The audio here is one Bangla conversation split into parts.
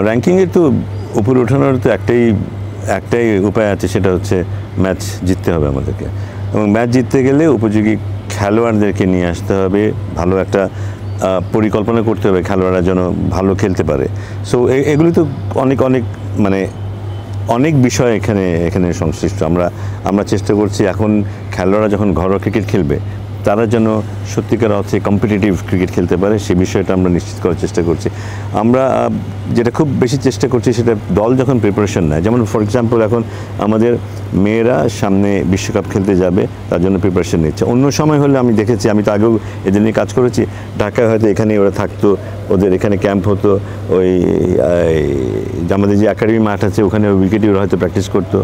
র্যাঙ্কিংয়ের তো উপরে ওঠানোর তো একটাই উপায় আছে, সেটা হচ্ছে ম্যাচ জিততে হবে আমাদেরকে। এবং ম্যাচ জিততে গেলে উপযোগী খেলোয়াড়দেরকে নিয়ে আসতে হবে, ভালো একটা পরিকল্পনা করতে হবে খেলোয়াড়রা যেন ভালো খেলতে পারে। সো এগুলি তো অনেক বিষয় এখানে সংশ্লিষ্ট। আমরা চেষ্টা করছি এখন খেলোয়াড়রা যখন ঘরোয়া ক্রিকেট খেলবে তারা যেন সত্যিকার অর্থে কম্পিটিটিভ ক্রিকেট খেলতে পারে, সেই বিষয়টা আমরা নিশ্চিত করার চেষ্টা করছি। আমরা যেটা খুব বেশি চেষ্টা করছি সেটা দল যখন প্রিপারেশন নেয়, যেমন ফর এক্সাম্পল এখন আমাদের মেয়েরা সামনে বিশ্বকাপ খেলতে যাবে, তার জন্য প্রিপারেশন নিচ্ছে। অন্য সময় হলে আমি দেখেছি, আমি তো আগেও এদের নিয়ে কাজ করেছি, ঢাকায় হয়তো এখানে ওরা থাকতো, ওদের এখানে ক্যাম্প হতো, ওই আমাদের যে একাডেমি মাঠ আছে ওখানে উইকেটে ওরা হয়তো প্র্যাকটিস করতো,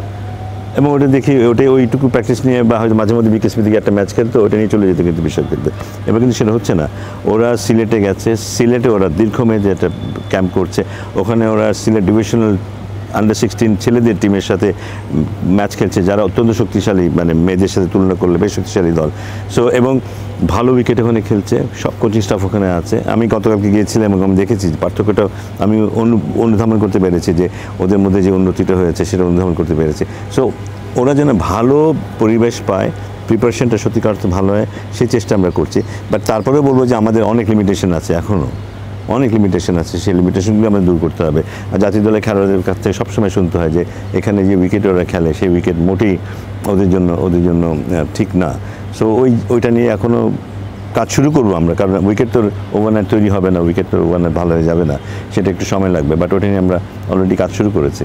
এবং ওটা দেখি ওইটুকু প্র্যাকটিস নিয়ে বা হয়তো মাঝে মধ্যে বিকেএসপি থেকে একটা ম্যাচ খেলতো, ওটা নিয়ে চলে যেত কিন্তু বিশ্ব খেলতে। এবার কিন্তু সেটা হচ্ছে না। ওরা সিলেটে গেছে, সিলেটে ওরা দীর্ঘমেয়াদী একটা ক্যাম্প করছে, ওখানে ওরা সিলেট ডিভিশনাল আন্ডার-16 ছেলেদের টিমের সাথে ম্যাচ খেলছে, যারা অত্যন্ত শক্তিশালী, মেয়েদের সাথে তুলনা করলে বেশ শক্তিশালী দল। সো এবং ভালো উইকেট ওখানে খেলছে, সব কোচিং স্টাফ ওখানে আছে। আমি গতকালকে গিয়েছিলাম এবং আমি দেখেছি পার্থক্যটা, আমি অনুধাবন করতে পেরেছি যে ওদের মধ্যে যে উন্নতিটা হয়েছে সেটা অনুধাবন করতে পেরেছি। সো ওরা যেন ভালো পরিবেশ পায়, প্রিপারেশনটা সত্যিকার অর্থে ভালো হয়, সেই চেষ্টা আমরা করছি। বাট তারপরেও বলবো যে আমাদের অনেক লিমিটেশন আছে, এখনও অনেক লিমিটেশন আছে, সেই লিমিটেশনগুলো আমাদের দূর করতে হবে। আর জাতীয় দলের খেলোয়াড়দের কাছ থেকে সবসময় শুনতে হয় যে এখানে যে উইকেট ওরা খেলে সেই উইকেট মোটেই ওদের জন্য ঠিক না। সো ওইটা নিয়ে এখনও কাজ শুরু করবো আমরা, কারণ উইকেট তো ওভারনাইট তৈরি হবে না, উইকেট তো ওভারনাইট ভালো হয়ে যাবে না, সেটা একটু সময় লাগবে। বাট ওটা নিয়ে আমরা অলরেডি কাজ শুরু করেছি।